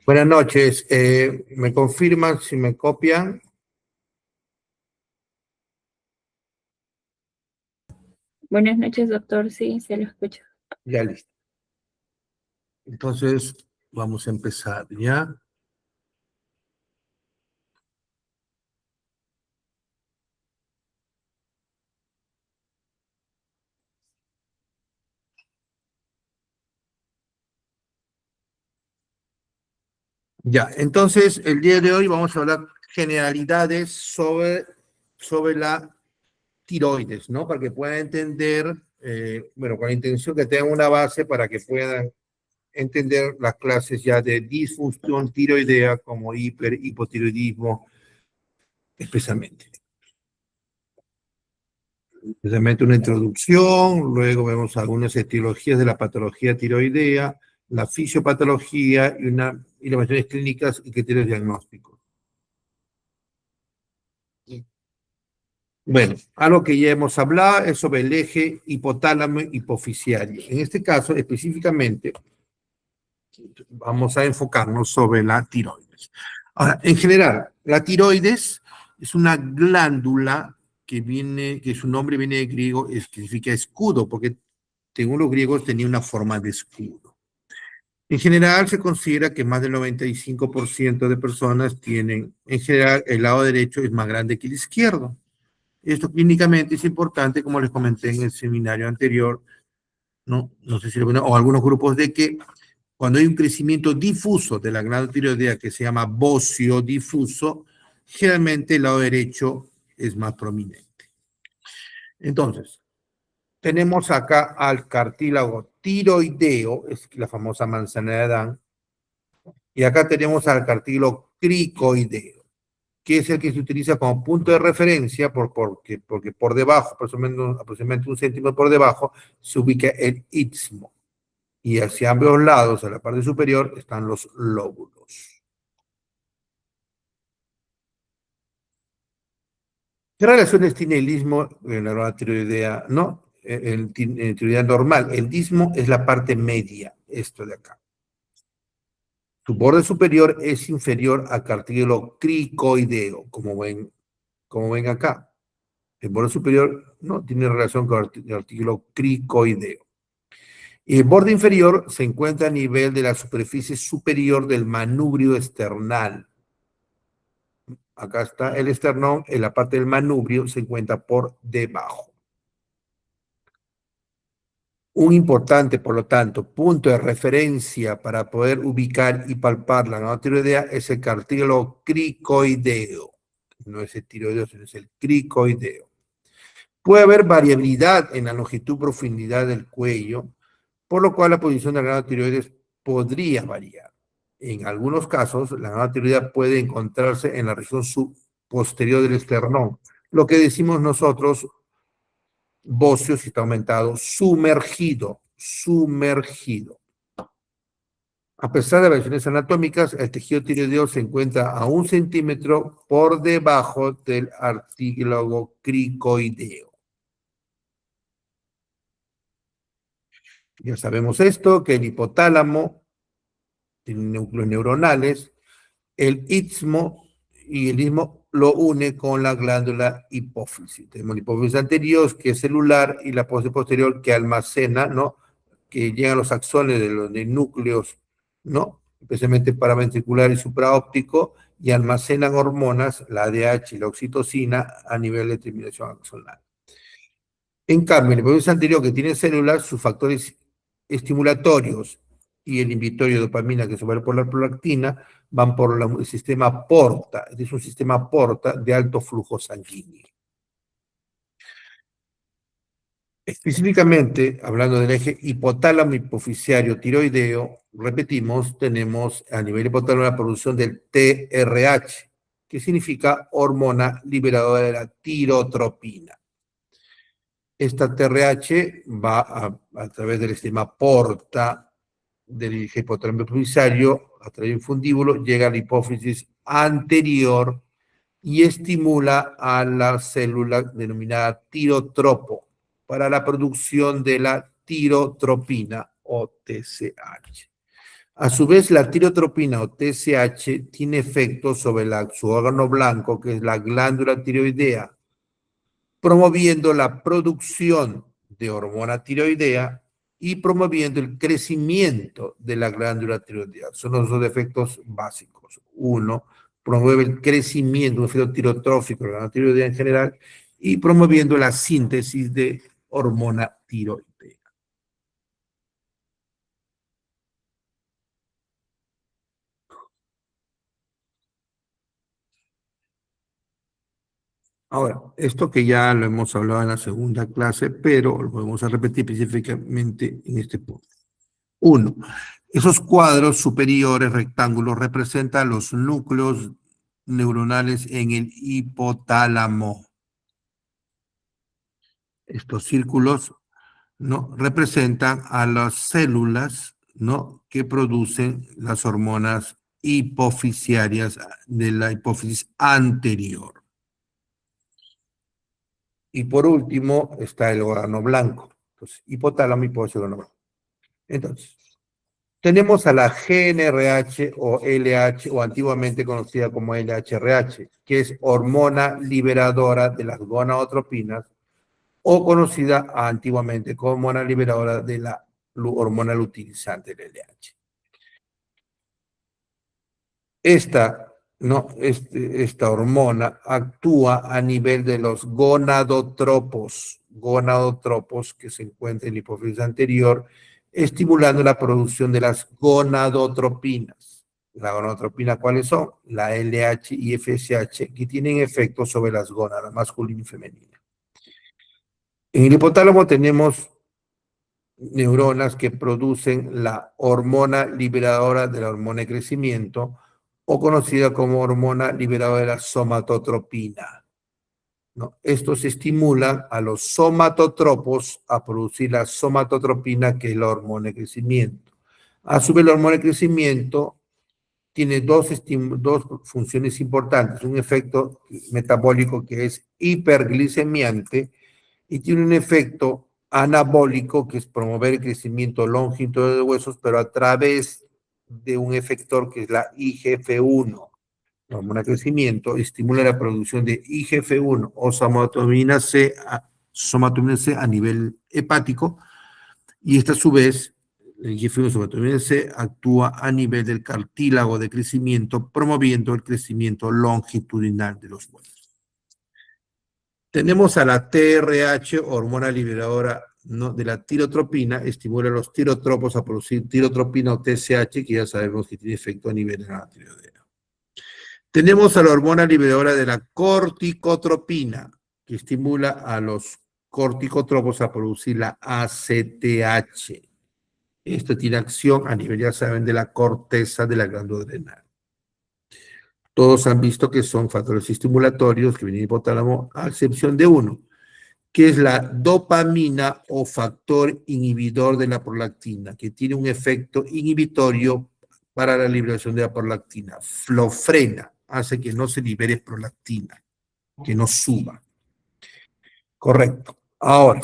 Buenas noches. ¿Me confirman si me copian? Buenas noches, doctor. Sí, se lo escucho. Ya listo. Entonces, vamos a empezar, ¿ya? Ya, entonces, el día de hoy vamos a hablar generalidades sobre la tiroides, ¿no? Para que puedan entender, bueno, con la intención que tengan una base para que puedan entender las clases ya de disfunción tiroidea como hipotiroidismo, especialmente. Especialmente una introducción, luego vemos algunas etiologías de la patología tiroidea, la fisiopatología y las cuestiones clínicas y criterios diagnósticos. Bueno, algo que ya hemos hablado es sobre el eje hipotálamo hipoficiario. En este caso, específicamente, vamos a enfocarnos sobre la tiroides. Ahora, en general, la tiroides es una glándula que su nombre viene de griego, que significa escudo, porque según los griegos tenía una forma de escudo. En general se considera que más del 95% de personas tienen, en general, el lado derecho es más grande que el izquierdo. Esto clínicamente es importante, como les comenté en el seminario anterior, no sé si lo ven, o algunos grupos, de que cuando hay un crecimiento difuso de la glándula tiroidea que se llama bocio difuso, generalmente el lado derecho es más prominente. Entonces, tenemos acá al cartílago tiroideo, es la famosa manzana de Adán, y acá tenemos al cartílago cricoideo, que es el que se utiliza como punto de referencia porque por debajo, aproximadamente un centímetro por debajo, se ubica el istmo. Y hacia ambos lados, a la parte superior, están los lóbulos. ¿Qué relaciones tiene el istmo en la glándula tiroidea? No, el tiroidea normal. El istmo es la parte media, esto de acá. Su borde superior es inferior al cartílago cricoideo, como ven acá. El borde superior no tiene relación con el cartílago cricoideo. Y el borde inferior se encuentra a nivel de la superficie superior del manubrio esternal. Acá está el esternón, en la parte del manubrio se encuentra por debajo. Un importante, por lo tanto, punto de referencia para poder ubicar y palpar la glándula tiroidea es el cartílago cricoideo. No es el tiroideo, sino es el cricoideo. Puede haber variabilidad en la longitud y profundidad del cuello, por lo cual la posición de la glándula tiroides podría variar. En algunos casos, la glándula tiroidea puede encontrarse en la región posterior del esternón, lo que decimos nosotros bocio, si está aumentado, sumergido. A pesar de variaciones anatómicas, el tejido tiroideo se encuentra a 1 centímetro por debajo del cartílago cricoideo. Ya sabemos esto, que el hipotálamo tiene núcleos neuronales, el istmo y el istmo lo une con la glándula hipófisis. Tenemos la hipófisis anterior, que es celular, y la posterior, que almacena, ¿no? Que llegan los axones de los núcleos, ¿no? Especialmente paraventricular y supraóptico, y almacenan hormonas, la ADH y la oxitocina, a nivel de terminación axonal. En cambio, en el hipófisis anterior, que tiene células, sus factores estimulatorios y el inhibitorio de dopamina, que se va por la prolactina, van por el sistema porta. Es un sistema porta de alto flujo sanguíneo. Específicamente, hablando del eje hipotálamo hipoficiario tiroideo, repetimos, tenemos a nivel hipotálamo la producción del TRH, que significa hormona liberadora de la tirotropina. Esta TRH va a través del sistema porta del eje hipotálamo hipoficiario, a través de un fundíbulo, llega a la hipófisis anterior y estimula a la célula denominada tirotropo para la producción de la tirotropina o TSH. A su vez, la tirotropina o TSH tiene efecto sobre su órgano blanco, que es la glándula tiroidea, promoviendo la producción de hormona tiroidea y promoviendo el crecimiento de la glándula tiroidea. Son los dos efectos básicos. Uno, promueve el crecimiento, un efecto tirotrófico de la glándula tiroidea en general, y promoviendo la síntesis de hormona tiroidea. Ahora, esto que ya lo hemos hablado en la segunda clase, pero lo vamos a repetir específicamente en este punto. Uno, esos cuadros superiores rectángulos representan los núcleos neuronales en el hipotálamo. Estos círculos, ¿no?, representan a las células, ¿no?, que producen las hormonas hipofisiarias de la hipófisis anterior. Y por último está el órgano blanco. Entonces, hipotálamo, hipófisis, órgano blanco. Entonces, tenemos a la GNRH o LH, o antiguamente conocida como LHRH, que es hormona liberadora de las gonadotropinas, o conocida antiguamente como hormona liberadora de la hormona luteinizante, el LH. Esta, ¿no? Esta hormona actúa a nivel de los gonadotropos que se encuentran en la hipófisis anterior, estimulando la producción de las gonadotropinas. ¿La gonadotropina cuáles son? La LH y FSH, que tienen efectos sobre las gónadas masculina y femenina. En el hipotálamo tenemos neuronas que producen la hormona liberadora de la hormona de crecimiento, o conocida como hormona liberadora de la somatotropina, ¿no? Estos estimulan a los somatotropos a producir la somatotropina, que es la hormona de crecimiento. A su vez, la hormona de crecimiento tiene dos funciones importantes: un efecto metabólico que es hiperglicemiante, y tiene un efecto anabólico, que es promover el crecimiento longitudinal de huesos, pero a través de un efector que es la IGF-1. La hormona de crecimiento estimula la producción de IGF-1 o somatomina C a nivel hepático, y esta a su vez, el IGF-1 somatomina C actúa a nivel del cartílago de crecimiento, promoviendo el crecimiento longitudinal de los huesos. Tenemos a la TRH, hormona liberadora, ¿no?, de la tirotropina, estimula a los tirotropos a producir tirotropina o TSH, que ya sabemos que tiene efecto a nivel de la tiroidea. Tenemos a la hormona liberadora de la corticotropina, que estimula a los corticotropos a producir la ACTH. Esto tiene acción a nivel, ya saben, de la corteza de la glándula adrenal. Todos han visto que son factores estimulatorios que vienen del hipotálamo, a excepción de uno, que es la dopamina o factor inhibidor de la prolactina, que tiene un efecto inhibitorio para la liberación de la prolactina. Lo frena, hace que no se libere prolactina, que no suba. Correcto. Ahora,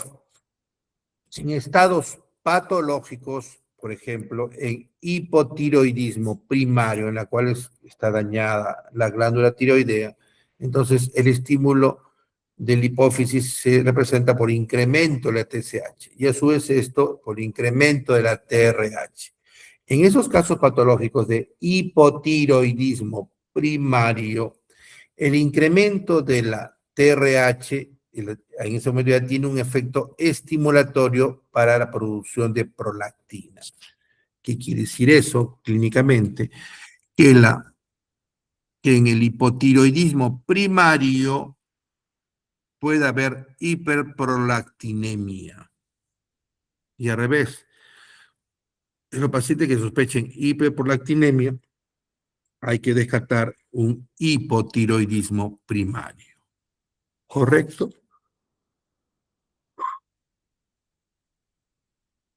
en estados patológicos, por ejemplo, en hipotiroidismo primario, en la cual está dañada la glándula tiroidea, entonces el estímulo de la hipófisis se representa por incremento de la TSH, y a su vez esto por incremento de la TRH. En esos casos patológicos de hipotiroidismo primario, el incremento de la TRH en ese momento ya tiene un efecto estimulatorio para la producción de prolactina. ¿Qué quiere decir eso clínicamente? Que en el hipotiroidismo primario puede haber hiperprolactinemia. Y al revés, en los pacientes que sospechen hiperprolactinemia, hay que descartar un hipotiroidismo primario. ¿Correcto?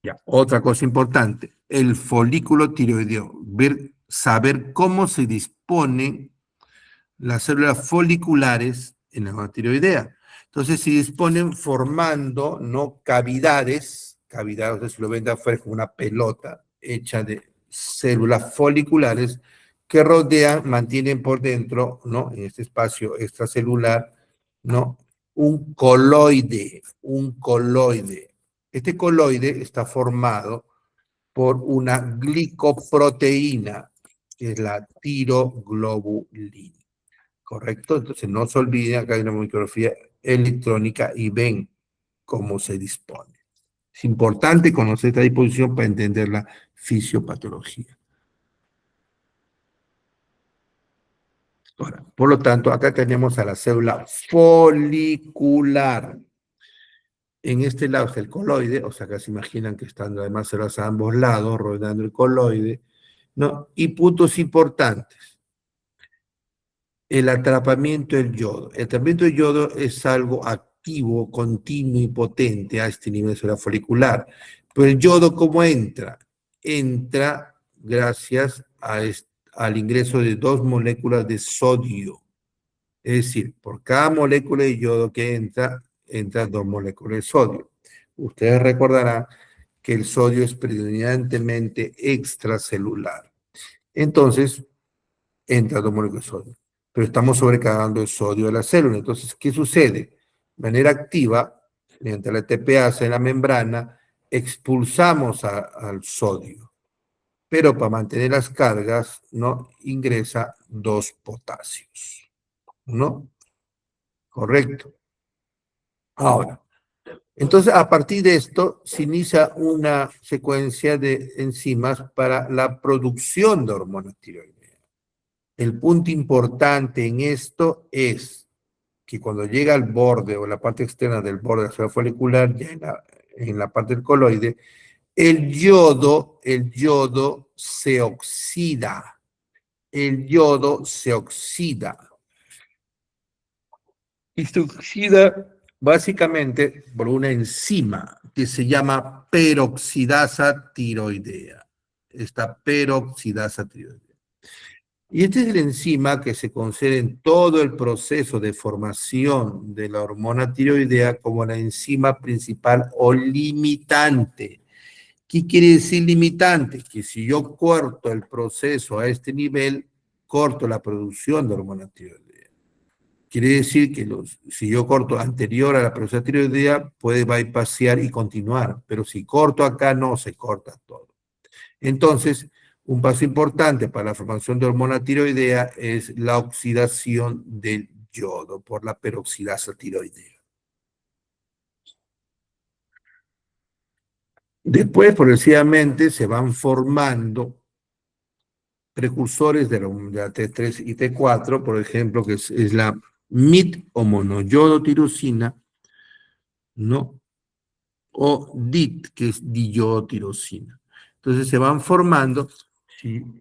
Ya. Otra cosa importante, el folículo tiroideo, saber cómo se disponen las células foliculares en la glándula tiroidea. Entonces se disponen formando, ¿no?, cavidades, si lo ven de afuera, como una pelota hecha de células foliculares que rodean, mantienen por dentro, ¿no? En este espacio extracelular, ¿no? Un coloide, un coloide. Este coloide está formado por una glicoproteína, que es la tiroglobulina, ¿correcto? Entonces no se olviden, acá hay una micrografía electrónica y ven cómo se dispone. Es importante conocer esta disposición para entender la fisiopatología. Ahora, por lo tanto, acá tenemos a la célula folicular. En este lado está el coloide, o sea, acá se imaginan que están además células a ambos lados, rodeando el coloide, ¿no? Y puntos importantes. El atrapamiento del yodo. El atrapamiento del yodo es algo activo, continuo y potente a este nivel de célula folicular. Pero el yodo, ¿cómo entra? Entra gracias al ingreso de dos moléculas de sodio. Es decir, por cada molécula de yodo que entra, entran dos moléculas de sodio. Ustedes recordarán que el sodio es predominantemente extracelular. Entonces, entra dos moléculas de sodio. Pero estamos sobrecargando el sodio de la célula. Entonces, ¿qué sucede? De manera activa, mediante la ATPase en la membrana, expulsamos al sodio. Pero para mantener las cargas, ¿no? Ingresa dos potasios. ¿No? Correcto. Ahora, entonces a partir de esto se inicia una secuencia de enzimas para la producción de hormona tiroidea. El punto importante en esto es que cuando llega al borde o la parte externa del borde de la célula folicular, ya en la parte del coloide, el yodo se oxida. El yodo se oxida. Y se oxida básicamente por una enzima que se llama peroxidasa tiroidea. Esta peroxidasa tiroidea. Y esta es la enzima que se concede en todo el proceso de formación de la hormona tiroidea como la enzima principal o limitante. ¿Qué quiere decir limitante? Que si yo corto el proceso a este nivel, corto la producción de hormona tiroidea. Quiere decir que si yo corto anterior a la producción tiroidea, puede bypassear y continuar, pero si corto acá, no se corta todo. Entonces, un paso importante para la formación de hormona tiroidea es la oxidación del yodo por la peroxidasa tiroidea. Después, progresivamente, se van formando precursores de la T3 y T4, por ejemplo, que es la MIT o monoyodotirosina, ¿no? O DIT, que es diyodotirosina. Entonces se van formando,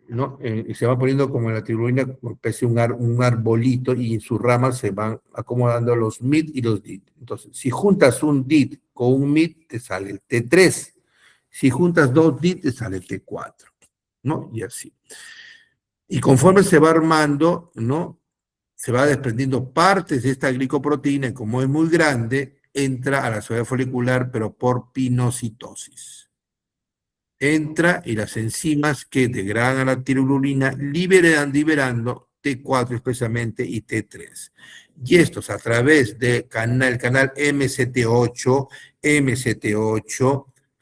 ¿no? Y se va poniendo como la tirulina, como especie un arbolito, y en sus ramas se van acomodando los MIT y los DIT. Entonces, si juntas un DIT con un MIT, te sale el T3. Si juntas dos DIT, te sale el T4, ¿no? Y así. Y conforme se va armando, ¿no? Se va desprendiendo partes de esta glicoproteína y como es muy grande, entra a la célula folicular, pero por pinocitosis. Entra y las enzimas que degradan a la tirulina liberando T4 especialmente y T3. Y estos a través del canal MCT8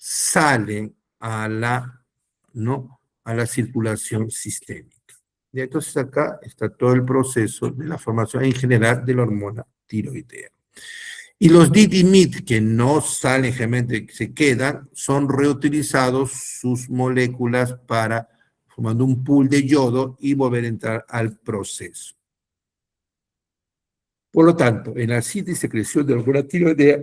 salen a la circulación sistémica. Y entonces acá está todo el proceso de la formación en general de la hormona tiroidea. Y los DIT y MIT que no salen generalmente, que se quedan, son reutilizados sus moléculas para formando un pool de yodo y volver a entrar al proceso. Por lo tanto, en la síntesis y secreción de la hormona tiroidea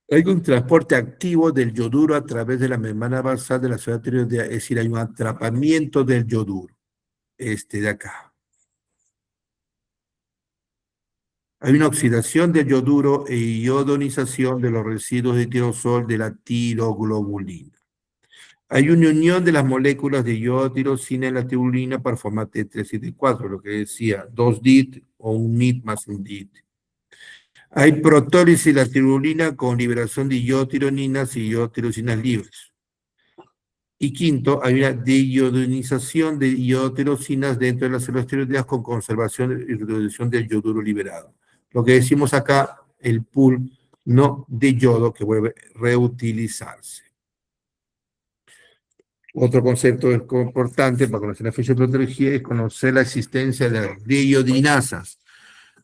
hay un transporte activo del yoduro a través de la membrana basal de la célula tiroidea, es decir, hay un atrapamiento del yoduro, este de acá. Hay una oxidación del yoduro e iodonización de los residuos de tirosol de la tiroglobulina. Hay una unión de las moléculas de iodotirosina en la tirulina para formar T3 y T4, lo que decía, 2 DIT o un MIT más un DIT. Hay protólisis de la tirulina con liberación de iodotironinas y iodotirosinas libres. Y quinto, hay una deiodinización de iodotirosinas dentro de las células tiroideas con conservación y reducción del yoduro liberado. Lo que decimos acá, el pool no de yodo que vuelve a reutilizarse. Otro concepto importante para conocer la fisiopatología es conocer la existencia de las deiodinasas.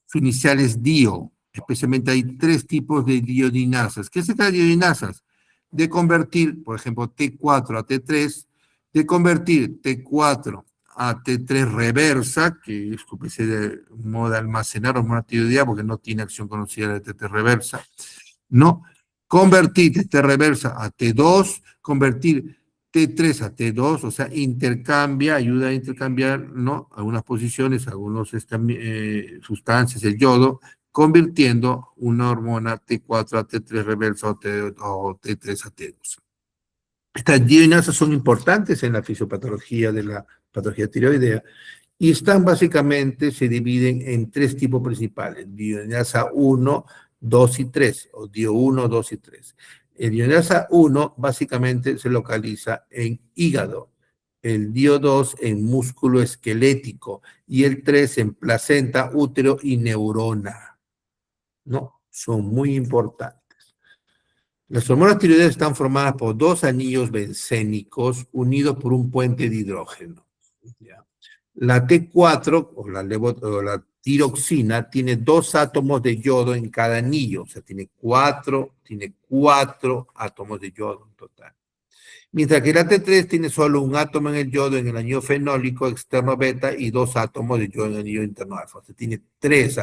Su inicial es DIO. Especialmente hay tres tipos de diodinasas. ¿Qué es esta diodinasas? De convertir, por ejemplo, T4 a T3, de convertir T4 a T3 reversa, que es una especie de modo de almacenar hormona tiroidea porque no tiene acción conocida de T3 reversa, ¿no? Convertir T3 reversa a T2, convertir T3 a T2, o sea, intercambia, ayuda a intercambiar, ¿no? Algunas posiciones, algunas sustancias, el yodo, convirtiendo una hormona T4 a T3 reversa o T3 a T2. Estas dioinasas son importantes en la fisiopatología de la patología tiroidea y están básicamente, se dividen en tres tipos principales, dioinasa 1, 2 y 3, o dio 1, 2 y 3. El dioinasa 1 básicamente se localiza en hígado, el dio 2 en músculo esquelético y el 3 en placenta, útero y neurona. ¿No? Son muy importantes. Las hormonas tiroideas están formadas por dos anillos bencénicos unidos por un puente de hidrógeno. ¿Ya? La T4 o la tiroxina tiene dos átomos de yodo en cada anillo, o sea, tiene cuatro átomos de yodo en total. Mientras que la T3 tiene solo un átomo en el yodo en el anillo fenólico externo beta y dos átomos de yodo en el anillo interno alfa. O sea, tiene tres.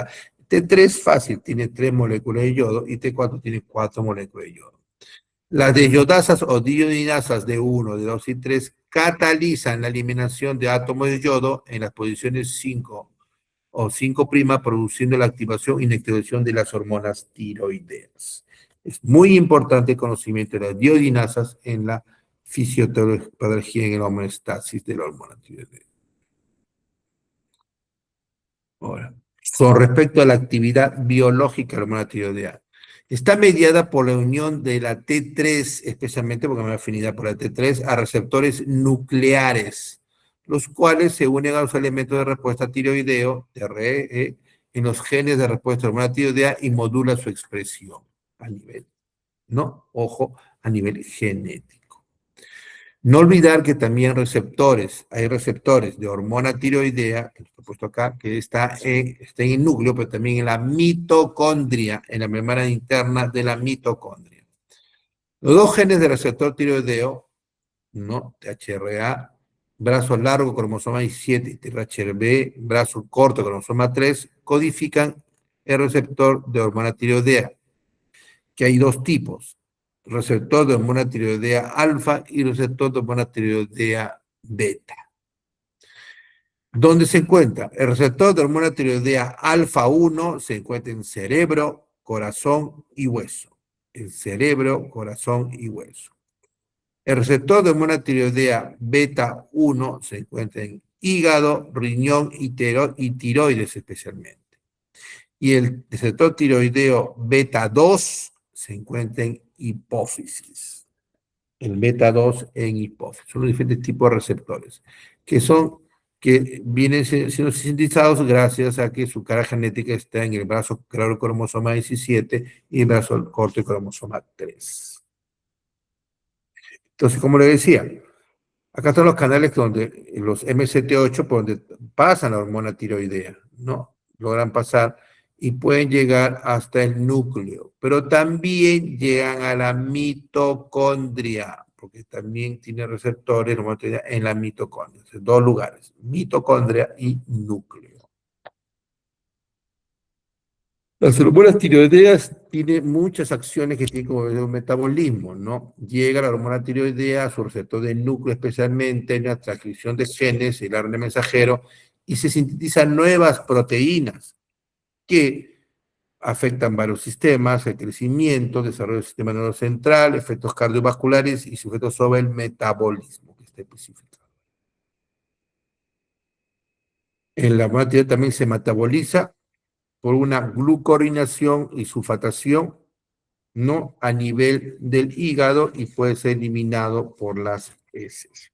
T3 fácil, tiene 3 moléculas de yodo y T4 tiene 4 moléculas de yodo. Las deiodasas o diodinasas de 1, de 2 y 3 catalizan la eliminación de átomos de yodo en las posiciones 5 o 5', produciendo la activación y inactivación de las hormonas tiroideas. Es muy importante el conocimiento de las diodinasas en la fisiopatología en la homeostasis de la hormona tiroidea. Ahora, con respecto a la actividad biológica de la hormona tiroidea, está mediada por la unión de la T3, especialmente porque me da afinidad por la T3, a receptores nucleares, los cuales se unen a los elementos de respuesta tiroideo, TRE, en los genes de respuesta a la hormona tiroidea y modula su expresión a nivel, ¿no? Ojo, a nivel genético. No olvidar que también hay receptores de hormona tiroidea, que está puesto acá, que está en el núcleo, pero también en la mitocondria, en la membrana interna de la mitocondria. Los dos genes del receptor tiroideo, ¿no? THRA, brazo largo, cromosoma 17, y TRHB, brazo corto, cromosoma 3, codifican el receptor de hormona tiroidea, que hay dos tipos, receptor de hormona tiroidea alfa y receptor de hormona tiroidea beta. ¿Dónde se encuentra? El receptor de hormona tiroidea alfa 1 se encuentra en cerebro, corazón y hueso. En cerebro, corazón y hueso. El receptor de hormona tiroidea beta 1 se encuentra en hígado, riñón y tiroides especialmente. Y el receptor tiroideo beta 2 se encuentra en hipófisis. El beta 2 en hipófisis. Son los diferentes tipos de receptores que vienen siendo sintetizados gracias a que su carga genética está en el brazo claro cromosoma 17 y el brazo corto cromosoma 3. Entonces, como le decía, acá están los canales donde los MCT8 por donde pasan la hormona tiroidea, ¿no? Logran pasar y pueden llegar hasta el núcleo, pero también llegan a la mitocondria, porque también tiene receptores en la mitocondria. Entonces, dos lugares, mitocondria y núcleo. Las hormonas tiroideas tienen muchas acciones que tienen como un metabolismo, ¿no? Llega la hormona tiroidea a su receptor del núcleo especialmente en la transcripción de genes, el ARN mensajero, y se sintetizan nuevas proteínas que afectan varios sistemas, el crecimiento, desarrollo del sistema nervioso central, efectos cardiovasculares y sujetos sobre el metabolismo que está especificado. En la hormona tiroidea también se metaboliza por una glucorinación y sulfatación, ¿no? A nivel del hígado y puede ser eliminado por las es eso.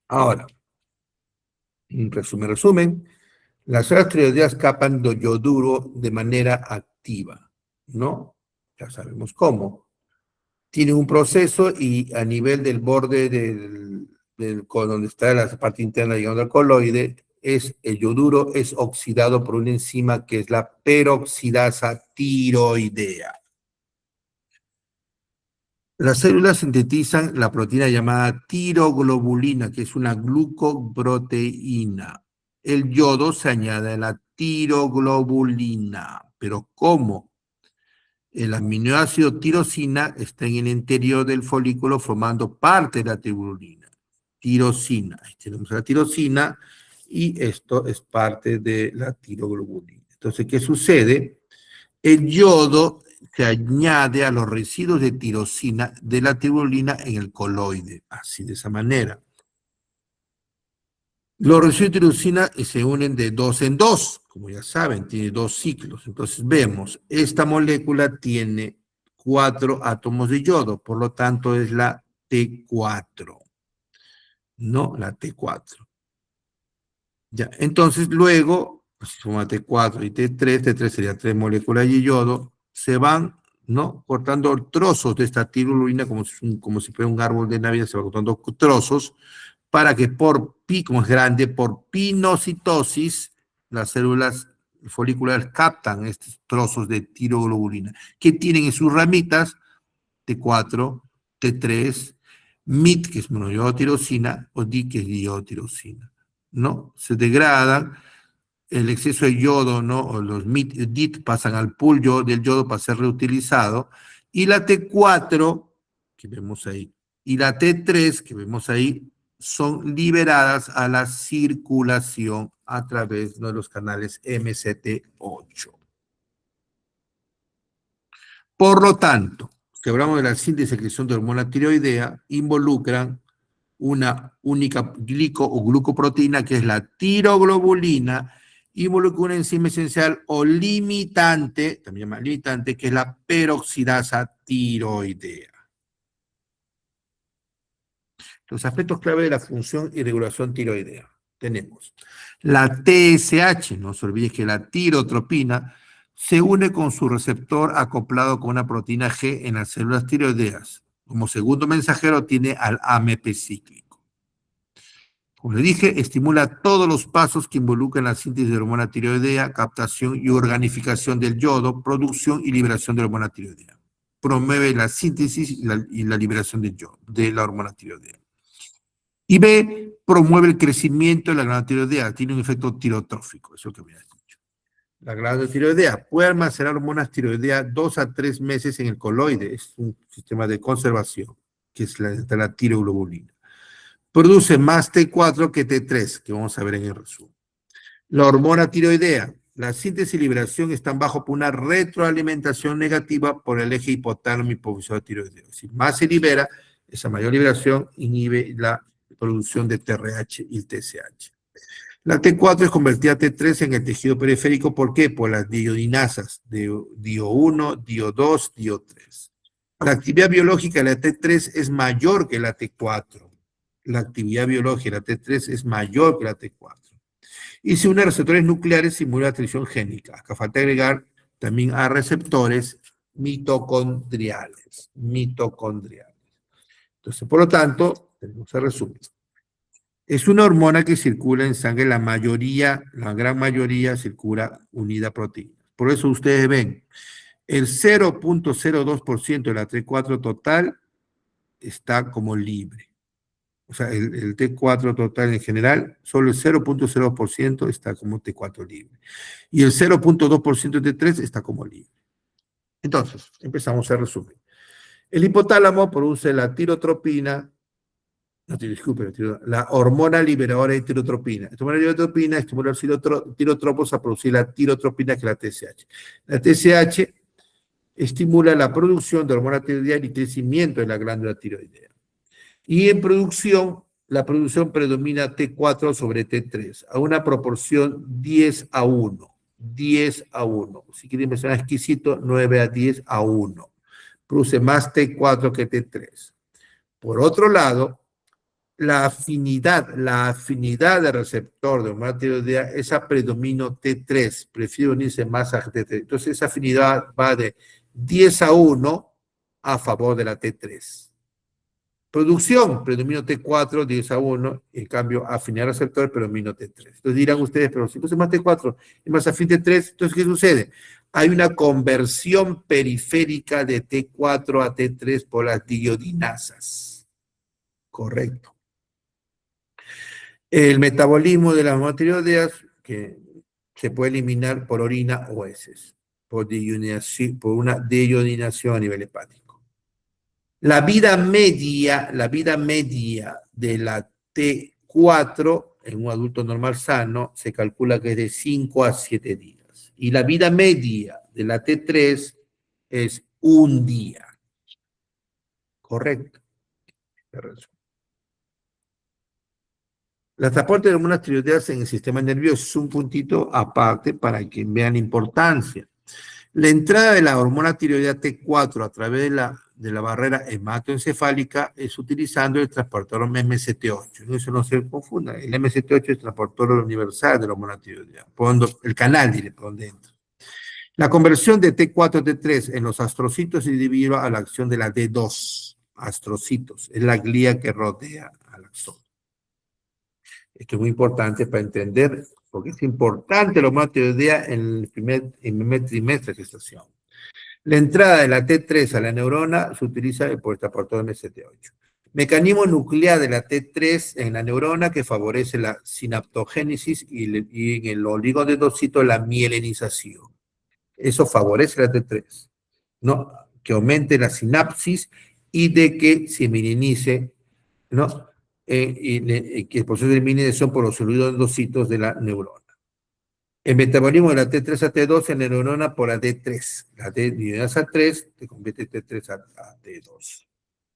Ahora, en resumen, las células tiroideas captan yoduro de manera activa, ¿no? Ya sabemos cómo. Tiene un proceso y a nivel del borde donde está la parte interna llegando al coloide, el yoduro es oxidado por una enzima que es la peroxidasa tiroidea. Las células sintetizan la proteína llamada tiroglobulina, que es una glucoproteína. El yodo se añade a la tiroglobulina. ¿Pero cómo? El aminoácido tirosina está en el interior del folículo formando parte de la tiroglobulina. Tirosina. Ahí tenemos la tirosina y esto es parte de la tiroglobulina. Entonces, ¿qué sucede? El yodo se añade a los residuos de tirosina de la tiroglobulina en el coloide, así de esa manera. Los residuos de tirosina se unen de dos en dos, como ya saben, tiene dos ciclos. Entonces vemos, esta molécula tiene 4 átomos de yodo, por lo tanto es la T4, no la T4. Ya, entonces luego, pues, si suma T4 y T3 sería 3 moléculas de yodo, se van, ¿no? Cortando trozos de esta tiroglobulina como si fuera un árbol de Navidad, se va cortando trozos para que como es grande, por pinocitosis, las células foliculares captan estos trozos de tiroglobulina, que tienen en sus ramitas T4, T3, MIT, que es monoiodotirosina, o DI, que es diotirosina, ¿no? Se degradan, el exceso de yodo, ¿no? O los MIT, DIT pasan al pool del yodo para ser reutilizado, y la T4, que vemos ahí, y la T3, que vemos ahí, son liberadas a la circulación a través de los canales MCT8. Por lo tanto, si hablamos de la síntesis y secreción de hormona tiroidea, involucran una única glico o glucoproteína que es la tiroglobulina, involucra una enzima esencial o limitante, también llama limitante, que es la peroxidasa tiroidea. Los aspectos clave de la función y regulación tiroidea. Tenemos la TSH, no se olvide que la tirotropina se une con su receptor acoplado con una proteína G en las células tiroideas. Como segundo mensajero tiene al AMP cíclico. Como le dije, estimula todos los pasos que involucran la síntesis de hormona tiroidea, captación y organificación del yodo, producción y liberación de la hormona tiroidea. Promueve la síntesis y la liberación del yodo, de la hormona tiroidea. Y B, promueve el crecimiento de la glándula tiroidea, tiene un efecto tirotrófico, eso que había dicho. La glándula tiroidea puede almacenar hormonas tiroideas 2 a 3 meses en el coloide, es un sistema de conservación, que es la tiroglobulina. Produce más T4 que T3, que vamos a ver en el resumen. La hormona tiroidea, la síntesis y liberación están bajo una retroalimentación negativa por el eje hipotálamo hipofisio tiroideo. Si más se libera, esa mayor liberación inhibe la producción de TRH y TSH. La T4 es convertida a T3 en el tejido periférico. ¿Por qué? Por las diodinasas, DIO1, DIO2, DIO3. La actividad biológica de la T3 es mayor que la T4. La actividad biológica de la T3 es mayor que la T4. Y se une a receptores nucleares simula la transición génica. Acá falta agregar también a receptores mitocondriales. Entonces, por lo tanto, tenemos el resumen. Es una hormona que circula en sangre, la gran mayoría circula unida a proteínas. Por eso ustedes ven, el 0.02% de la T4 total está como libre. O sea, el T4 total en general, solo el 0.02% está como T4 libre. Y el 0.2% de T3 está como libre. Entonces, empezamos a resumir. El hipotálamo produce la tirotropina, la hormona liberadora de tirotropina. Esta hormona liberadora de tirotropina estimula los tirotropos a producir la tirotropina, que es la TSH. La TSH estimula la producción de hormona tiroidea y crecimiento de la glándula tiroidea. Y en producción, la producción predomina T4 sobre T3, a una proporción 10 a 1. 10 a 1. Si quieren mencionar exquisito, 9 a 10 a 1. Produce más T4 que T3. Por otro lado, la afinidad del receptor de hormona tiroidea es a predominio T3, prefiere unirse más a T3. Entonces, esa afinidad va de 10-1 a favor de la T3. Producción, predominio T4, 10-1, en cambio, afinidad receptor, predominio T3. Entonces dirán ustedes, pero si entonces más T4 y más afín T3, entonces, ¿qué sucede? Hay una conversión periférica de T4 a T3 por las diiodinasas. Correcto. El metabolismo de las tiroideas que se puede eliminar por orina o heces, por una deiodinación a nivel hepático. La vida media de la T4 en un adulto normal sano se calcula que es de 5 a 7 días. Y la vida media de la T3 es un día. Correcto. El transporte de hormonas tiroideas en el sistema nervioso es un puntito aparte para que vean la importancia. La entrada de la hormona tiroidea T4 a través de la barrera hematoencefálica es utilizando el transportador MCT8. Eso no se confunda. El MCT8 es el transportador universal de la hormona tiroidea. El canal, diré, por donde entra. La conversión de T4 a T3 en los astrocitos es debido a la acción de la D2. Astrocitos. Es la glía que rodea al axón. Esto es muy importante para entender, porque es importante la hormona tiroidea en el primer trimestre de gestación. La entrada de la T3 a la neurona se utiliza por el transportador MCT8. Mecanismo nuclear de la T3 en la neurona que favorece la sinaptogénesis y en el oligodendrocito la mielinización. Eso favorece la T3, ¿no? Que aumente la sinapsis y de que se mielinice, ¿no? Que el proceso de mielinización por los oligodendrocitos de la neurona. El metabolismo de la T3 a T2 en la neurona por la D3. La D-niodinasa 3 te convierte en T3 a T2.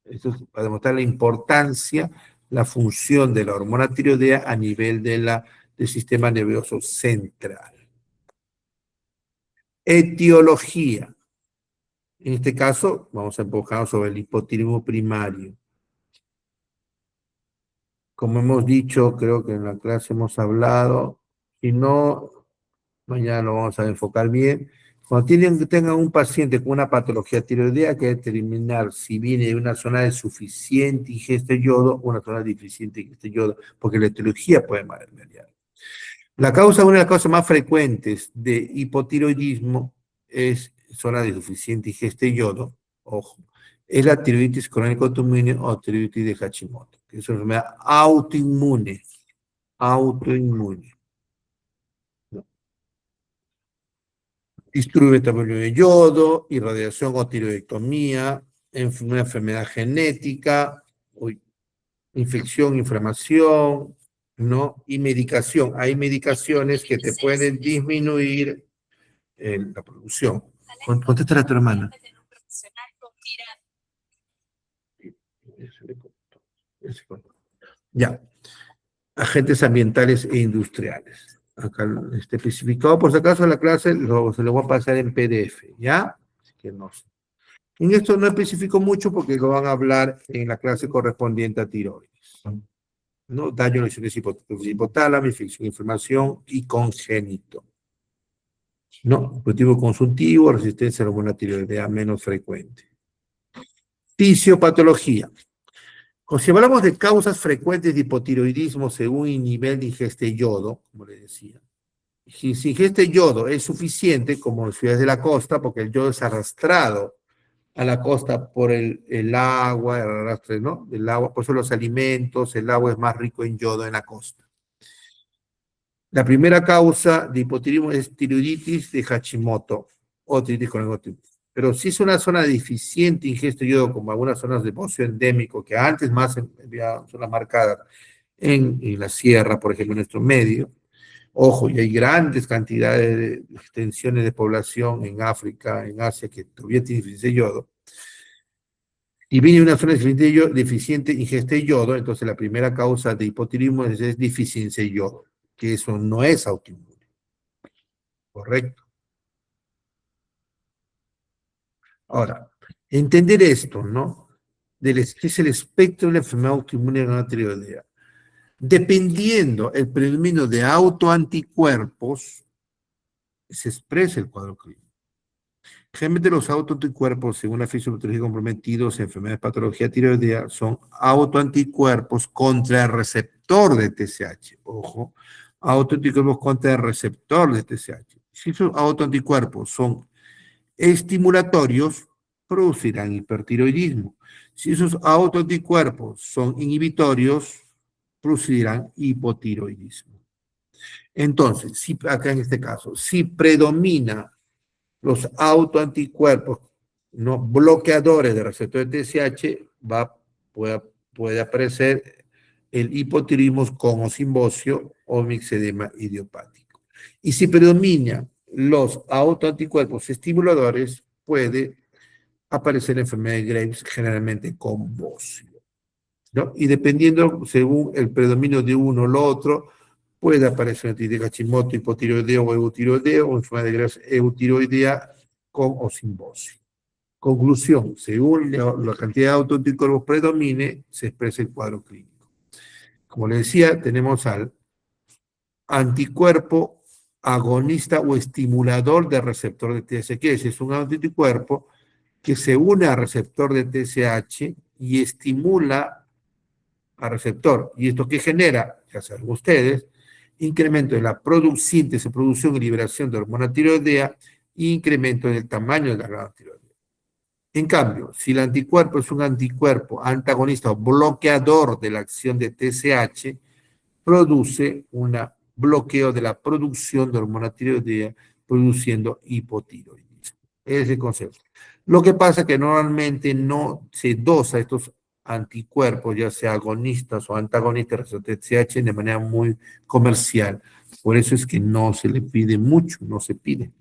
Esto es para demostrar la importancia, la función de la hormona tiroidea a nivel del sistema nervioso central. Etiología. En este caso, vamos a enfocarnos sobre el hipotiroidismo primario. Como hemos dicho, creo que en la clase hemos hablado, si no, mañana lo vamos a enfocar bien. Cuando tengan un paciente con una patología tiroidea, hay que determinar si viene de una zona de suficiente ingesta de yodo o una zona deficiente ingesta de yodo, porque la etiología puede variar. Una de las causas más frecuentes de hipotiroidismo es zona de suficiente ingesta de yodo, ojo, es la tiroiditis crónica autoinmune o tiroiditis de Hashimoto, que es una enfermedad autoinmune. Distribuye metabolismo de yodo, irradiación o tiroidectomía, una enfermedad genética, infección, inflamación, ¿no? Y medicación. Hay medicaciones que te pueden disminuir la producción. Contéstale a tu hermana. Ya. Agentes ambientales e industriales. Acá está especificado, por si acaso en la clase se lo voy a pasar en PDF, ¿ya? Así que no. En esto no especifico mucho porque lo van a hablar en la clase correspondiente a tiroides. ¿No? Daño, lesiones hipotálamo, infección, inflamación y congénito. ¿No? Cultivo consultivo, resistencia a la hormona tiroidea menos frecuente. Fisiopatología. Si hablamos de causas frecuentes de hipotiroidismo según el nivel de ingesta de yodo, como le decía, si ingesta de yodo es suficiente, como en ciudades de la costa, porque el yodo es arrastrado a la costa por el agua, el arrastre, ¿no? El agua, por eso los alimentos, el agua es más rico en yodo en la costa. La primera causa de hipotiroidismo es tiroiditis de Hashimoto o tiroiditis con autoinmune. Pero si es una zona deficiente ingesta de yodo, como algunas zonas de pozo endémico, que antes más había zonas marcadas en la sierra, por ejemplo, en nuestro medio, ojo, y hay grandes cantidades de extensiones de población en África, en Asia, que todavía tienen deficiencia de yodo, y viene una zona deficiente ingesta de yodo, entonces la primera causa de hipotiroidismo es deficiencia de yodo, que eso no es autoinmune. Correcto. Ahora, entender esto, ¿no? que es el espectro de la enfermedad autoinmune de la tiroidea. Dependiendo el predominio de autoanticuerpos, se expresa el cuadro clínico. Generalmente los autoanticuerpos, según la fisiopatología comprometidos en enfermedades de patología tiroidea, son autoanticuerpos contra el receptor de TSH. Ojo, autoanticuerpos contra el receptor de TSH. Si esos autoanticuerpos son estimulatorios, producirán hipertiroidismo. Si esos autoanticuerpos son inhibitorios, producirán hipotiroidismo. Entonces, si, acá en este caso, si predomina los autoanticuerpos no bloqueadores del receptor de TSH, puede aparecer el hipotiroidismo con o sin bocio o mixedema idiopático. Y si predominan los autoanticuerpos estimuladores, puede aparecer la enfermedad de Graves generalmente con bocio, ¿no? Y dependiendo, según el predominio de uno o lo otro, puede aparecer artritis de Hashimoto, hipotiroideo o eutiroideo, o enfermedad de Graves eutiroidea con o sin bocio. Conclusión, según la cantidad de autoanticuerpos predomine, se expresa el cuadro clínico. Como les decía, tenemos al anticuerpo agonista o estimulador del receptor de TSH, que es un anticuerpo que se une al receptor de TSH y estimula al receptor. ¿Y esto qué genera? Ya saben ustedes, incremento de la síntesis, producción y liberación de hormona tiroidea e incremento en el tamaño de la glándulas tiroidea. En cambio, si el anticuerpo es un anticuerpo antagonista o bloqueador de la acción de TSH, produce un bloqueo de la producción de hormona tiroidea, produciendo hipotiroidismo. Ese es el concepto. Lo que pasa es que normalmente no se dosa estos anticuerpos, ya sea agonistas o antagonistas de TSH, de manera muy comercial. Por eso es que no se le pide mucho, no se pide.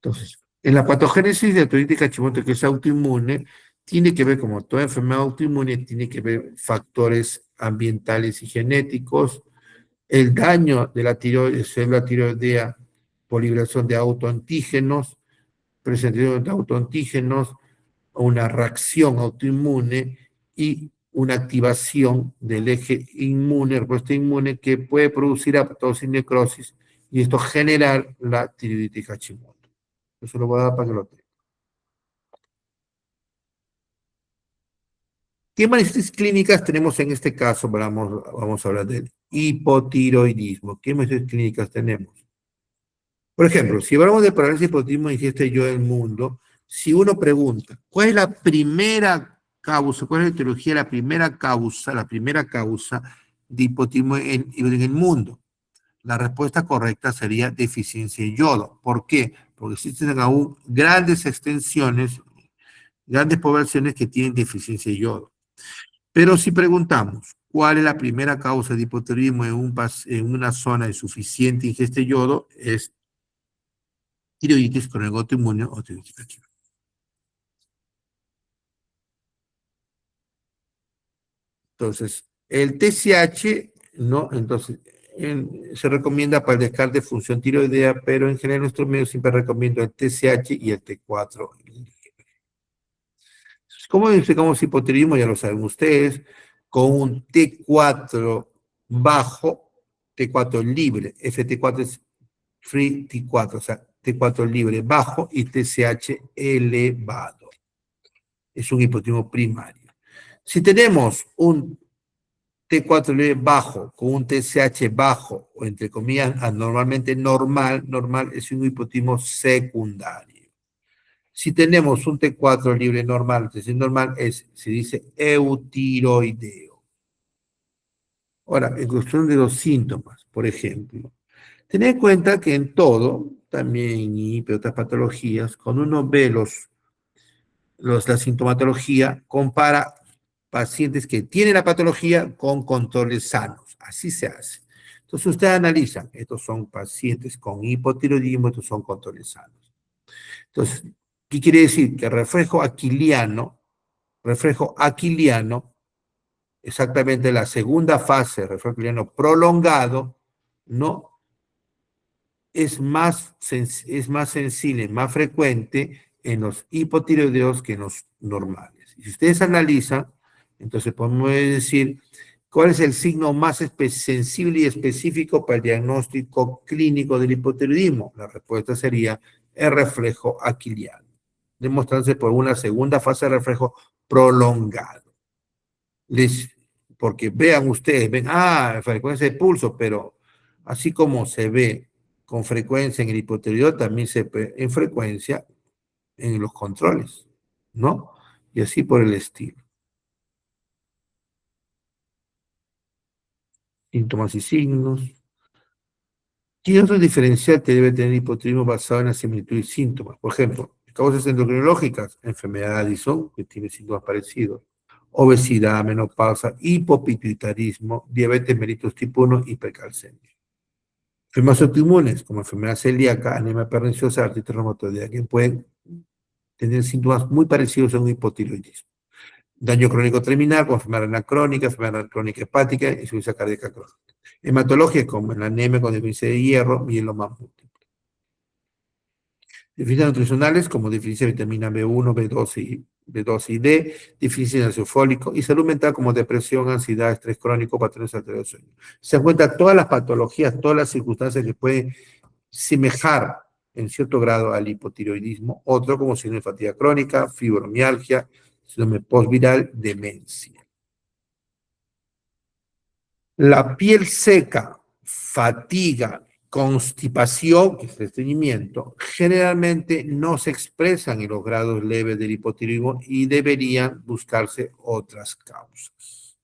Entonces, en la patogénesis de artritis de Hashimoto, que es autoinmune, tiene que ver, como toda enfermedad autoinmune, tiene que ver factores ambientales y genéticos, el daño de la célula tiroidea por liberación de autoantígenos, presentación de autoantígenos, una reacción autoinmune y una activación del eje inmune, respuesta inmune, que puede producir apoptosis y necrosis, y esto generar la tiroiditis Hashimoto. Eso lo voy a dar para que lo tengan. ¿Qué manifestaciones clínicas tenemos en este caso? Vamos a hablar del hipotiroidismo. ¿Qué manifestaciones clínicas tenemos? Por ejemplo, si hablamos de parálisis hipotiroidismo ingeste yo del mundo, si uno pregunta, ¿cuál es la primera causa, cuál es la etiología, la primera causa de hipotiroidismo en el mundo? La respuesta correcta sería deficiencia de yodo. ¿Por qué? Porque existen aún grandes extensiones, grandes poblaciones que tienen deficiencia de yodo. Pero si preguntamos, ¿cuál es la primera causa de hipotiroidismo en una zona de suficiente ingesta de yodo? Es tiroiditis con el autoinmune o tiroiditis Hashimoto. Entonces, el TSH, ¿no? Entonces, se recomienda para el descarte de función tiroidea, pero en general en nuestros medios siempre recomiendo el TSH y el T4. ¿Cómo identificamos hipotiroidismo? Ya lo saben ustedes, con un T4 bajo, T4 libre. FT4 es free T4, o sea, T4 libre bajo y TSH elevado. Es un hipotiroidismo primario. Si tenemos un T4 libre bajo con un TSH bajo, o entre comillas, anormalmente normal es un hipotiroidismo secundario. Si tenemos un T4 libre normal, TSH normal, se dice eutiroideo. Ahora, en cuestión de los síntomas, por ejemplo, tened en cuenta que en todo, también y otras patologías, cuando uno ve la sintomatología, compara pacientes que tienen la patología con controles sanos. Así se hace. Entonces, ustedes analizan, estos son pacientes con hipotiroidismo, estos son controles sanos. Entonces, ¿qué quiere decir? Que el reflejo aquiliano, exactamente la segunda fase del reflejo aquiliano prolongado, ¿no? Es más sensible, más frecuente en los hipotiroideos que en los normales. Si ustedes analizan, entonces podemos decir cuál es el signo más sensible y específico para el diagnóstico clínico del hipotiroidismo. La respuesta sería el reflejo aquiliano, demostrándose por una segunda fase de reflejo prolongado. Porque vean ustedes, ven, frecuencia de pulso, pero así como se ve con frecuencia en el hipotiroidismo, también se ve en frecuencia en los controles, ¿no? Y así por el estilo. Síntomas y signos. ¿Qué otro diferencial debe tener el hipotiroidismo basado en la similitud y síntomas? Por ejemplo, causas endocrinológicas, enfermedad de Addison, que tiene síntomas parecidos, obesidad, menopausa, hipopituitarismo, diabetes mellitus tipo 1, hipercalcemia. Enfermedades autoinmunes, como enfermedad celíaca, anemia perniciosa, artritis reumatoidea, que pueden tener síntomas muy parecidos a un hipotiroidismo. Daño crónico terminal, como enfermedad renal crónica, enfermedad crónica hepática, insuficiencia cardíaca crónica. Hematología, como la anemia con deficiencia de hierro, mieloma múltiple. Deficiencias nutricionales, como deficiencia de vitamina B1, B12 y D, deficiencia de ácido fólico, y salud mental, como depresión, ansiedad, estrés crónico, patrones alterados de sueño. Se encuentran todas las patologías, todas las circunstancias que pueden semejar en cierto grado al hipotiroidismo, otro como síndrome de fatiga crónica, fibromialgia, síndrome postviral, demencia. La piel seca, fatiga, constipación, que es el estreñimiento, generalmente no se expresan en los grados leves del hipotiroidismo y deberían buscarse otras causas.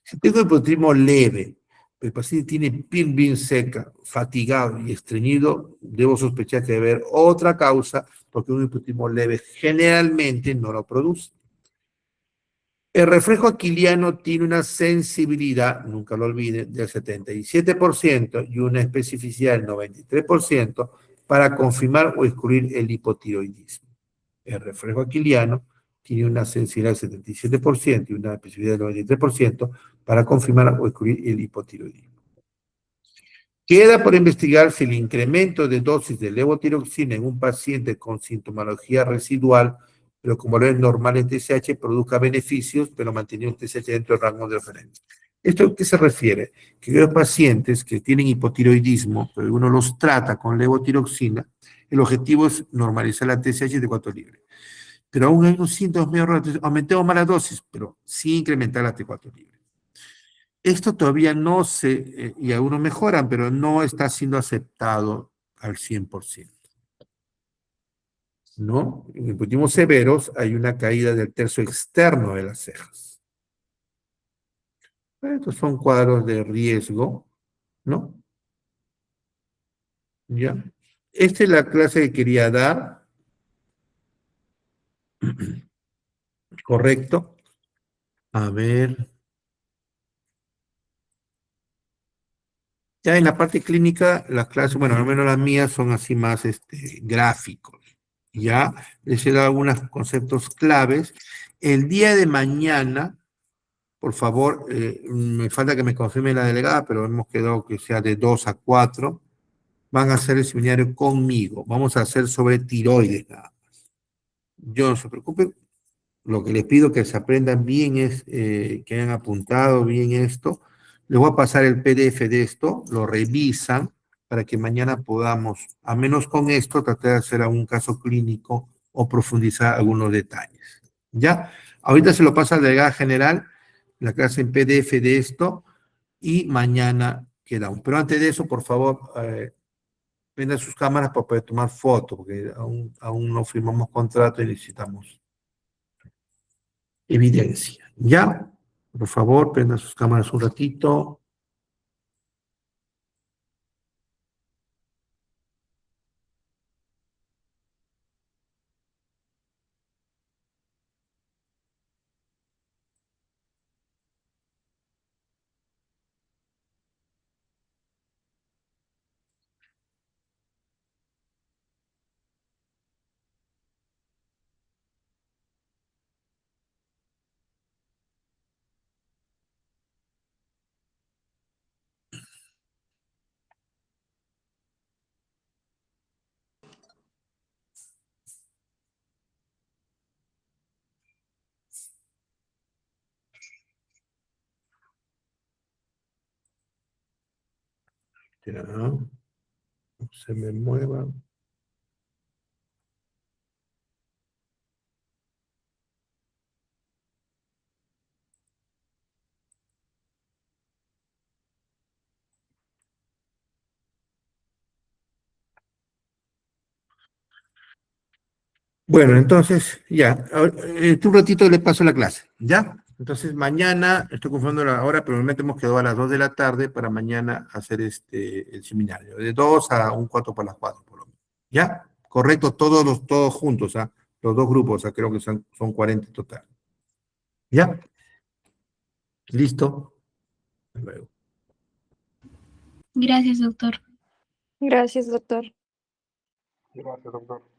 Si tengo hipotiroidismo leve, el paciente tiene piel bien seca, fatigado y estreñido, debo sospechar que debe haber otra causa porque un hipotiroidismo leve generalmente no lo produce. El reflejo aquiliano tiene una sensibilidad, nunca lo olviden, del 77% y una especificidad del 93% para confirmar o excluir el hipotiroidismo. El reflejo aquiliano tiene una sensibilidad del 77% y una especificidad del 93% para confirmar o excluir el hipotiroidismo. Queda por investigar si el incremento de dosis de levotiroxina en un paciente con sintomología residual, pero como lo es normal en TSH, produzca beneficios, pero manteniendo un TSH dentro del rango de referencia. ¿Esto a qué se refiere? Que los pacientes que tienen hipotiroidismo, pero uno los trata con levotiroxina, el objetivo es normalizar la TSH de 4 libres. Pero aún hay unos síntomas medio raros, aumentemos más la dosis, pero sí incrementar la T4 libres. Esto todavía no y algunos mejoran, pero no está siendo aceptado al 100%, ¿no? En los últimos severos hay una caída del tercio externo de las cejas. Estos son cuadros de riesgo, ¿no? ¿Ya? Esta es la clase que quería dar, ¿correcto? A ver. Ya en la parte clínica, las clases, bueno, al menos las mías son así más gráficos. Ya les he dado algunos conceptos claves. El día de mañana, por favor, me falta que me confirme la delegada, pero hemos quedado que sea de 2 a 4. Van a hacer el seminario conmigo. Vamos a hacer sobre tiroides. Yo no se preocupen. Lo que les pido que se aprendan bien es que hayan apuntado bien esto. Les voy a pasar el PDF de esto, lo revisan para que mañana podamos, a menos con esto, tratar de hacer algún caso clínico o profundizar algunos detalles. ¿Ya? Ahorita se lo pasa al delegado general, la clase en PDF de esto, y mañana queda un. Pero antes de eso, por favor, prendan sus cámaras para poder tomar fotos, porque aún no firmamos contrato y necesitamos evidencia. ¿Ya? Por favor, prendan sus cámaras un ratito. Ya, no se me mueva. Bueno, entonces, ya, tú un ratito le paso la clase, ¿ya? Entonces, mañana, estoy confundiendo la hora, pero normalmente hemos quedado a las 2 de la tarde para mañana hacer el seminario, de 2 a un cuarto para las 4, por lo menos. ¿Ya? Correcto, todos juntos, ¿ah? Los dos grupos, creo que son 40 en total. ¿Ya? ¿Listo? Hasta luego. Gracias, doctor. Gracias, doctor. Gracias, doctor.